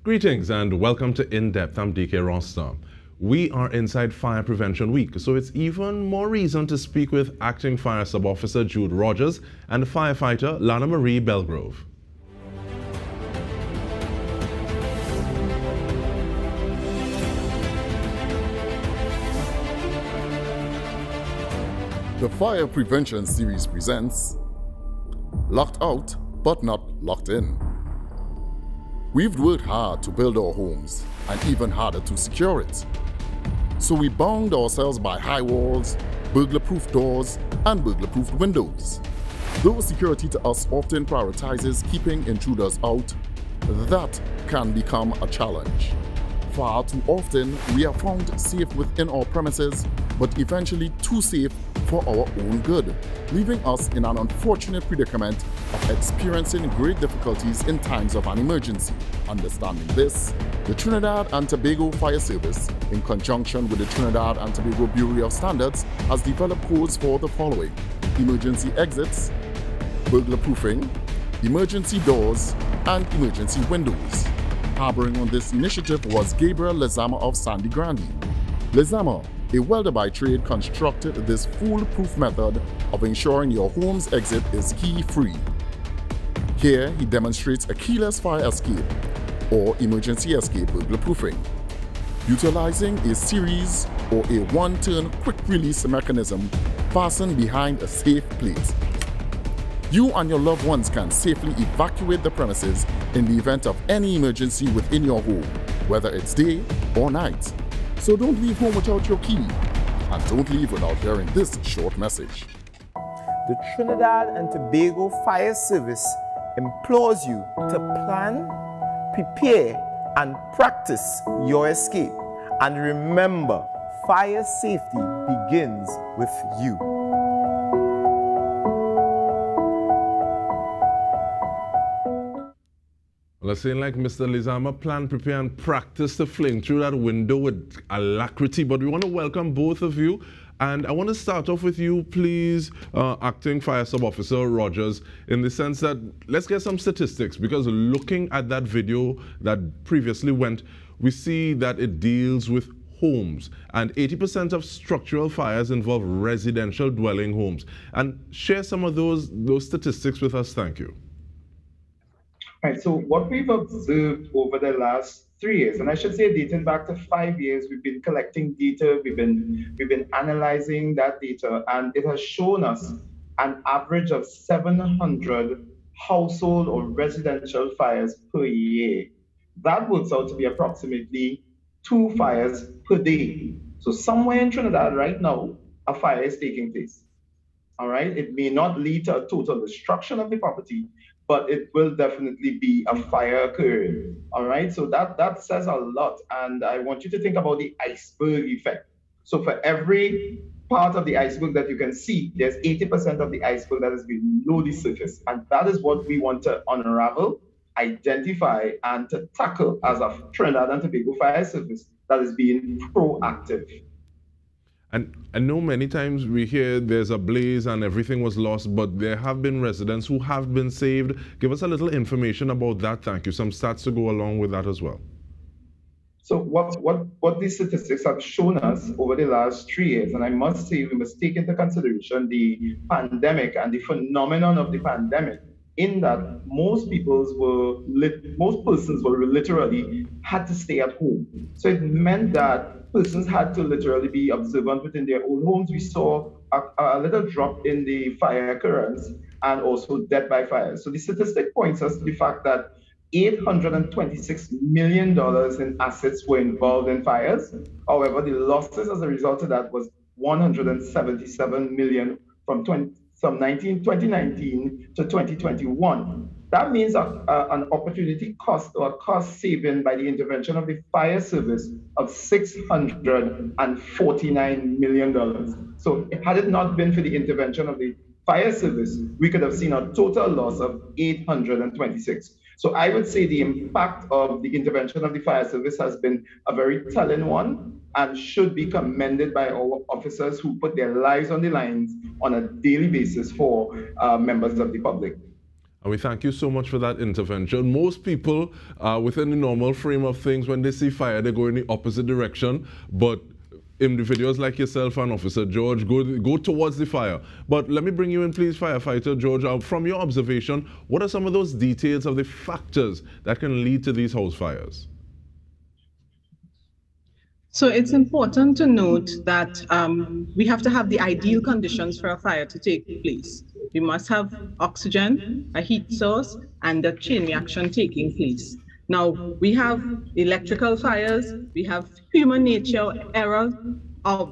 Greetings and welcome to In Depth. I'm Dike Rostant. We are inside Fire Prevention Week, so it's even more reason to speak with Acting Fire Sub-Officer Jude Rogers and Firefighter Lana-Marie Belgrove. The Fire Prevention Series presents Locked Out but Not Locked In. We've worked hard to build our homes and even harder to secure it. So we bound ourselves by high walls, burglar-proof doors, and burglar-proof windows. Though security to us often prioritizes keeping intruders out, that can become a challenge. Far too often, we are found safe within our premises, but eventually too safe for our own good, leaving us in an unfortunate predicament of experiencing great difficulties in times of an emergency. Understanding this, the Trinidad and Tobago Fire Service, in conjunction with the Trinidad and Tobago Bureau of Standards, has developed codes for the following: emergency exits, burglar proofing, emergency doors, and emergency windows. Harboring on this initiative was Gabriel Lezama of Sandy Grande. Lezama, a welder by trade, constructed this foolproof method of ensuring your home's exit is key-free. Here, he demonstrates a keyless fire escape or emergency escape burglar proofing, utilizing a series or a one-turn quick-release mechanism fastened behind a safe plate. You and your loved ones can safely evacuate the premises in the event of any emergency within your home, whether it's day or night. So don't leave home without your key, and don't leave without hearing this short message. The Trinidad and Tobago Fire Service implores you to plan, prepare, and practice your escape. And remember, fire safety begins with you. Let's say, like Mr. Lezama, plan, prepare, and practice to fling through that window with alacrity. But we want to welcome both of you. And I want to start off with you, please, Acting Fire Sub-Officer Rogers, in the sense that let's get some statistics, because looking at that video that previously went, we see that it deals with homes, and 80% of structural fires involve residential dwelling homes. And share some of those statistics with us. Thank you. Right, so what we've observed over the last 3 years, and I should say dating back to 5 years, we've been collecting data, we've been analyzing that data, and it has shown us an average of 700 household or residential fires per year. That works out to be approximately 2 fires per day. So somewhere in Trinidad right now, a fire is taking place. All right, it may not lead to a total destruction of the property, but it will definitely be a fire occurring. All right, so that says a lot. And I want you to think about the iceberg effect. So for every part of the iceberg that you can see, there's 80% of the iceberg that is below the surface. And that is what we want to unravel, identify, and to tackle as a Trinidad and Tobago Fire Service that is being proactive. And I know many times we hear there's a blaze and everything was lost, but there have been residents who have been saved. Give us a little information about that. Thank you. Some stats to go along with that as well. So what these statistics have shown us over the last 3 years, and I must say we must take into consideration the pandemic and the phenomenon of the pandemic, in that most persons were literally had to stay at home. So it meant that persons had to literally be observant within their own homes. We saw a little drop in the fire occurrence and also death by fire. So the statistic points us to the fact that $826 million in assets were involved in fires. However, the losses as a result of that was $177 million from 2019 to 2021. That means an opportunity cost or a cost saving by the intervention of the fire service of $649 million. So had it not been for the intervention of the fire service, we could have seen a total loss of 826. So I would say the impact of the intervention of the fire service has been a very telling one and should be commended by our officers who put their lives on the lines on a daily basis for members of the public. And we thank you so much for that intervention. Most people, within the normal frame of things, when they see fire, they go in the opposite direction. But individuals like yourself and Officer George go towards the fire. But let me bring you in, please, Firefighter George. From your observation, what are some of those details of the factors that can lead to these house fires? So it's important to note that we have to have the ideal conditions for a fire to take place. We must have oxygen, a heat source, and a chain reaction taking place. Now, we have electrical fires, we have human nature errors,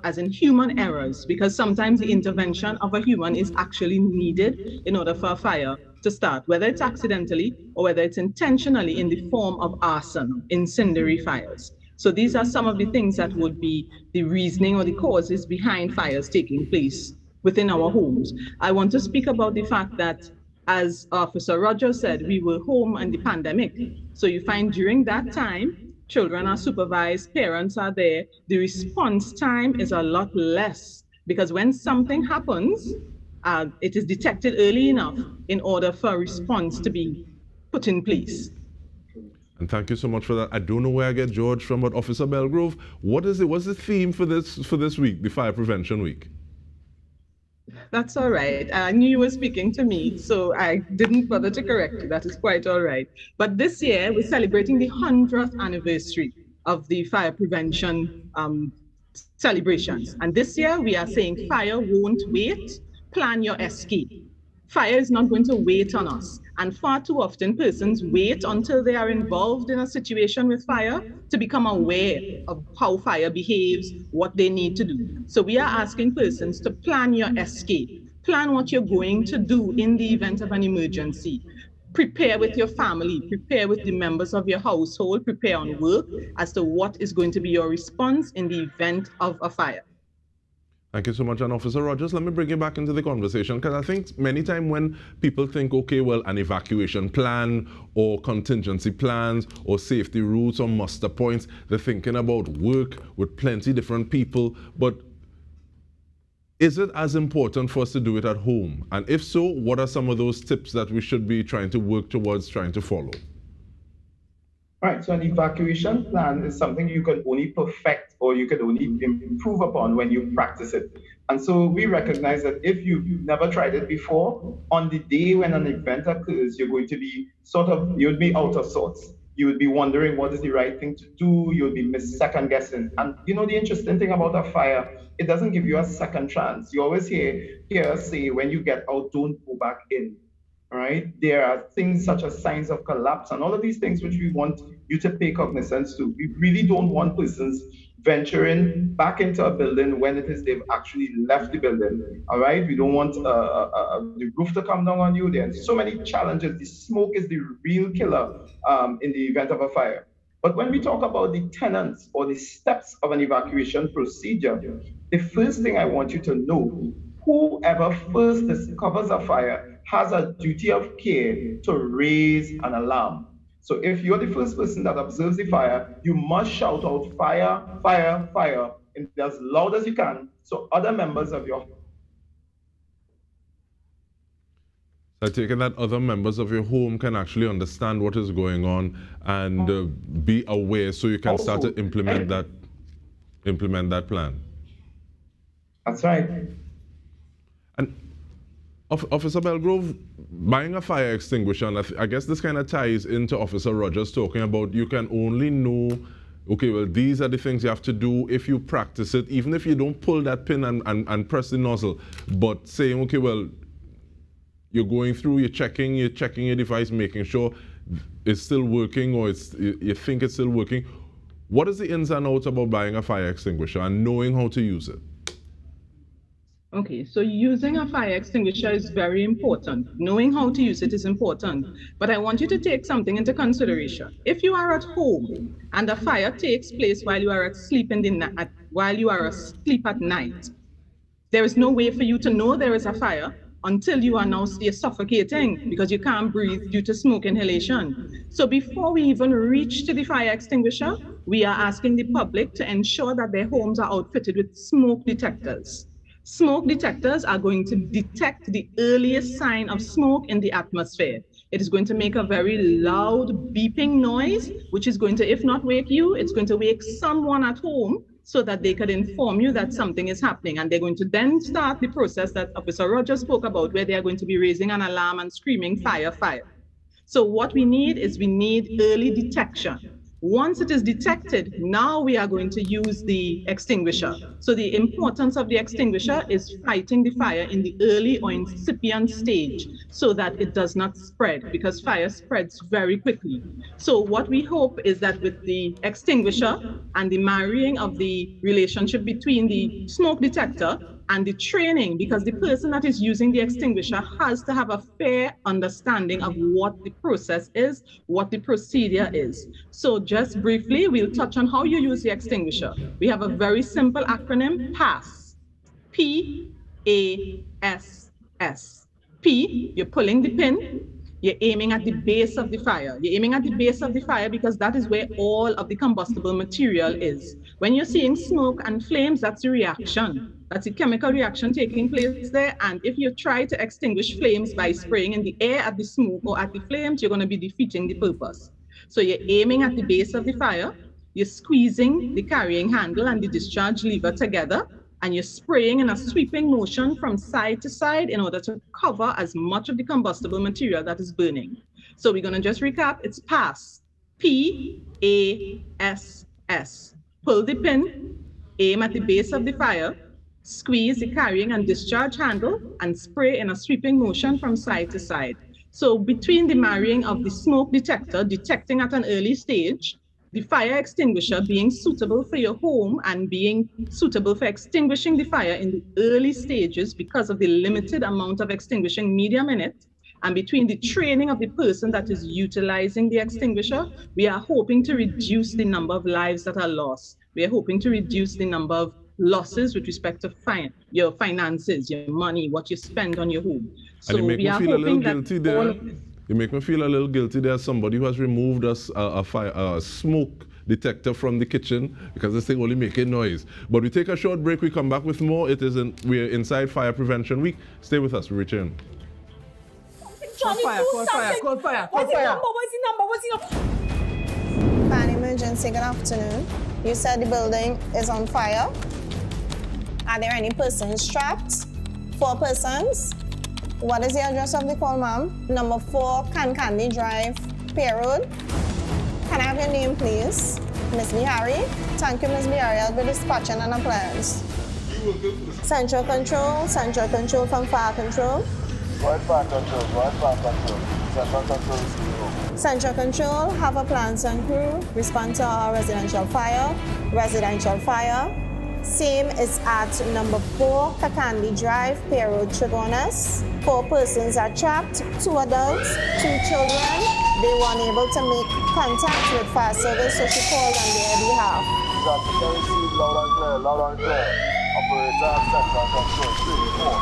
as in human errors, because sometimes the intervention of a human is actually needed in order for a fire to start, whether it's accidentally or whether it's intentionally in the form of arson, incendiary fires. So these are some of the things that would be the reasoning or the causes behind fires taking place within our homes. I want to speak about the fact that, as Officer Rogers said, we were home in the pandemic. So you find during that time, children are supervised, parents are there, the response time is a lot less, because when something happens, it is detected early enough in order for a response to be put in place. And thank you so much for that. I don't know where I get George from, but Officer Belgrove, what's the theme for this week, the Fire Prevention Week? That's all right. I knew you were speaking to me, so I didn't bother to correct you. That is quite all right. But this year, we're celebrating the 100th anniversary of the fire prevention celebrations. And this year, we are saying fire won't wait, plan your escape. Fire is not going to wait on us. And far too often, persons wait until they are involved in a situation with fire to become aware of how fire behaves, what they need to do. So we are asking persons to plan your escape. Plan what you're going to do in the event of an emergency. Prepare with your family, prepare with the members of your household, prepare on work as to what is going to be your response in the event of a fire. Thank you so much. And Officer Rogers, let me bring you back into the conversation, because I think many times when people think, okay, well, an evacuation plan or contingency plans or safety routes or muster points, they're thinking about work with plenty different people. But is it as important for us to do it at home? And if so, what are some of those tips that we should be trying to work towards trying to follow? Right, so an evacuation plan is something you can only perfect or you can only improve upon when you practice it. And so we recognize that if you've never tried it before, on the day when an event occurs, you're going to be you'll be out of sorts. You would be wondering what is the right thing to do. You'll be second guessing. And you know, the interesting thing about a fire, it doesn't give you a second chance. You always hear us say, when you get out, don't go back in. Right? There are things such as signs of collapse and all of these things which we want you to pay cognizance to. We really don't want persons venturing back into a building when it is they've actually left the building. All right? We don't want the roof to come down on you. There are so many challenges. The smoke is the real killer in the event of a fire. But when we talk about the tenets or the steps of an evacuation procedure, the first thing I want you to know, whoever first discovers a fire has a duty of care to raise an alarm. So if you're the first person that observes the fire, you must shout out fire, fire, fire, and as loud as you can, so other members of your... I take it that other members of your home can actually understand what is going on and be aware, so you can also start to implement that plan. That's right. And Officer Belgrove, buying a fire extinguisher, and I guess this kind of ties into Officer Rogers talking about you can only know, okay, well, these are the things you have to do if you practice it, even if you don't pull that pin and press the nozzle, but saying, okay, well, you're going through, you're checking your device, making sure it's still working or you think it's still working. What is the ins and outs about buying a fire extinguisher and knowing how to use it? Okay, so using a fire extinguisher is very important. Knowing how to use it is important. But I want you to take something into consideration. If you are at home and a fire takes place while you are asleep at night, there is no way for you to know there is a fire until you are now suffocating because you can't breathe due to smoke inhalation. So before we even reach to the fire extinguisher, we are asking the public to ensure that their homes are outfitted with smoke detectors. Smoke detectors are going to detect the earliest sign of smoke in the atmosphere. It is going to make a very loud beeping noise, which is going to, if not wake you, it's going to wake someone at home so that they could inform you that something is happening. And they're going to then start the process that Officer Rogers spoke about, where they are going to be raising an alarm and screaming, fire, fire. So what we need is early detection. Once it is detected, now we are going to use the extinguisher. So the importance of the extinguisher is fighting the fire in the early or incipient stage so that it does not spread, because fire spreads very quickly. So what we hope is that with the extinguisher and the marrying of the relationship between the smoke detector and the training, because the person that is using the extinguisher has to have a fair understanding of what the process is, what the procedure is. So just briefly, we'll touch on how you use the extinguisher. We have a very simple acronym, PASS. P-A-S-S. P, you're pulling the pin. You're aiming at the base of the fire. You're aiming at the base of the fire because that is where all of the combustible material is. When you're seeing smoke and flames, that's a reaction. That's a chemical reaction taking place there. And if you try to extinguish flames by spraying in the air at the smoke or at the flames, you're going to be defeating the purpose. So you're aiming at the base of the fire. You're squeezing the carrying handle and the discharge lever together, and you're spraying in a sweeping motion from side to side in order to cover as much of the combustible material that is burning. So we're going to just recap. It's PASS. P-A-S-S. Pull the pin, aim at the base of the fire, squeeze the carrying and discharge handle, and spray in a sweeping motion from side to side. So between the marrying of the smoke detector, detecting at an early stage, the fire extinguisher being suitable for your home and being suitable for extinguishing the fire in the early stages because of the limited amount of extinguishing medium in it, and between the training of the person that is utilizing the extinguisher, we are hoping to reduce the number of lives that are lost. We are hoping to reduce the number of losses with respect to your finances, your money, what you spend on your home. So and you make we me are feel a little hoping guilty that there. You make me feel a little guilty. There's somebody who has removed a smoke detector from the kitchen because this thing only making noise. But we take a short break. We come back with more. We're inside Fire Prevention Week. Stay with us. We return. Johnny, Call fire. What's the number? Fire emergency, good afternoon. You said the building is on fire. Are there any persons trapped? 4 persons. What is the address of the call, ma'am? Number 4, Candy Drive, Pier Road. Can I have your name, please? Miss Bihari. Thank you, Miss Bihari. I'll be dispatching an appliance. Central Control from Fire Control. Central Control, have a plans and crew. Respond to our residential fire. Same is at number 4, Kakandi Drive, Pier Road, Trigonas. 4 persons are trapped, 2 adults, 2 children. They were unable to make contact with fire service, so she called on their behalf. Loud and clear. Operator, Central Control, 3, 4,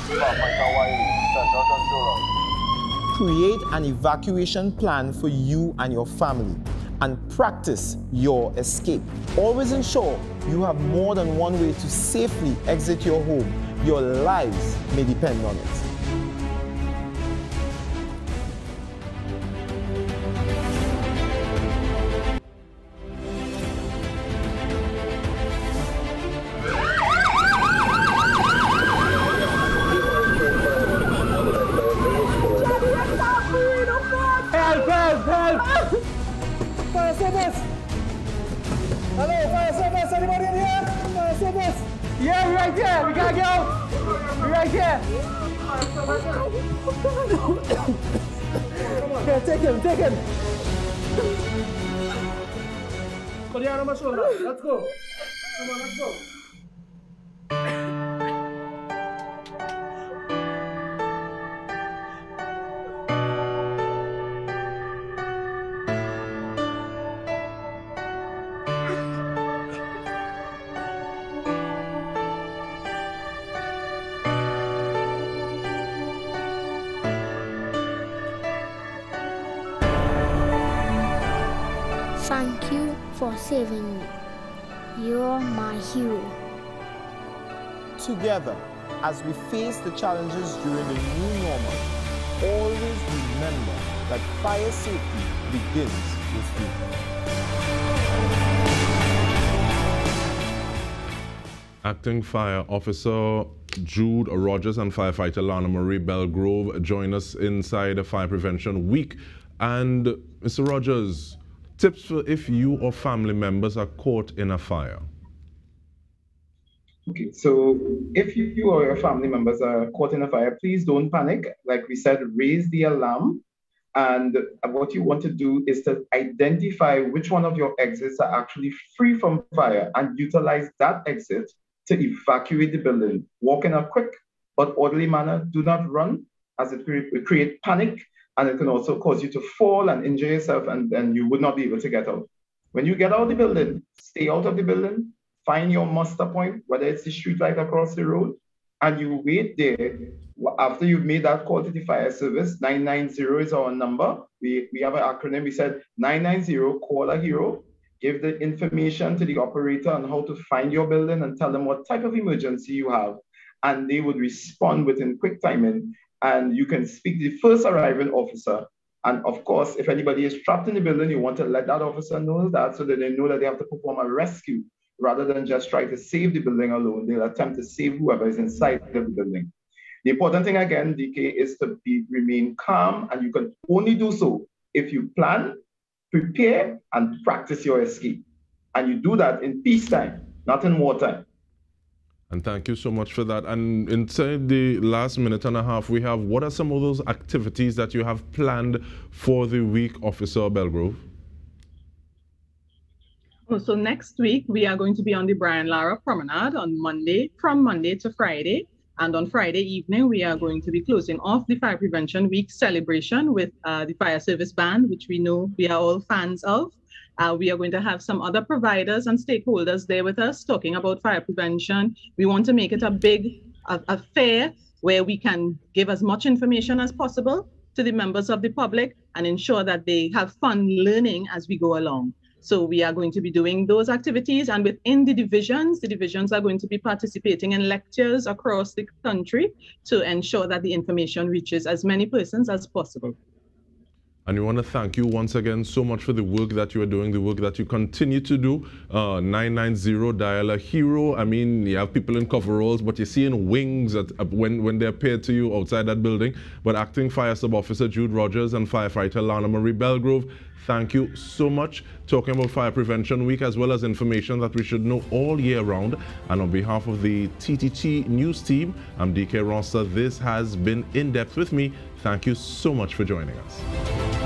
6, 5, Central Control. Create an evacuation plan for you and your family and practice your escape. Always ensure you have more than one way to safely exit your home. Your lives may depend on it. Fire service! Hello, fire service! Anybody in here? Fire service! Yeah, we're right there! We gotta go! We're right here! Okay, take him! Put your hand on my shoulder. Let's go! Come on, let's go! Thank you for saving me. You're my hero. Together, as we face the challenges during the new normal, always remember that fire safety begins with you. Acting Fire Officer Jude Rogers and Firefighter Lana-Marie Belgrove join us inside the Fire Prevention Week. And Mr. Rogers, tips for if you or family members are caught in a fire. Okay, so if you or your family members are caught in a fire, please don't panic. Like we said, raise the alarm. And what you want to do is to identify which one of your exits are actually free from fire and utilize that exit to evacuate the building. Walk in a quick but orderly manner. Do not run, as it will create panic, and it can also cause you to fall and injure yourself, and you would not be able to get out. When you get out of the building, stay out of the building, find your muster point, whether it's the street light across the road, and you wait there. After you've made that call to the fire service, 990 is our number. We have an acronym. We said 990, call a hero, give the information to the operator on how to find your building and tell them what type of emergency you have. And they would respond within quick timing. And you can speak to the first arriving officer. And of course, if anybody is trapped in the building, you want to let that officer know that so that they know that they have to perform a rescue rather than just try to save the building alone. They'll attempt to save whoever is inside the building. The important thing again, Dike, is to remain calm, and you can only do so if you plan, prepare, and practice your escape. And you do that in peacetime, not in wartime. And thank you so much for that. And inside the last minute and a half we have, what are some of those activities that you have planned for the week, Officer Belgrove? So next week, we are going to be on the Brian Lara Promenade on Monday, from Monday to Friday. And on Friday evening, we are going to be closing off the Fire Prevention Week celebration with the Fire Service Band, which we know we are all fans of. We are going to have some other providers and stakeholders there with us talking about fire prevention. We want to make it a big affair where we can give as much information as possible to the members of the public and ensure that they have fun learning as we go along. So we are going to be doing those activities, and within the divisions are going to be participating in lectures across the country to ensure that the information reaches as many persons as possible. And we want to thank you once again so much for the work that you are doing, the work that you continue to do. 990, dial a hero. I mean, you have people in coveralls, but you're seeing wings when they appear to you outside that building. But Acting Fire Sub Officer Jude Rogers and Firefighter Lana-Marie Belgrove, thank you so much. Talking about Fire Prevention Week, as well as information that we should know all year round. And on behalf of the TTT News team, I'm Dike Rostant. This has been In Depth with me. Thank you so much for joining us.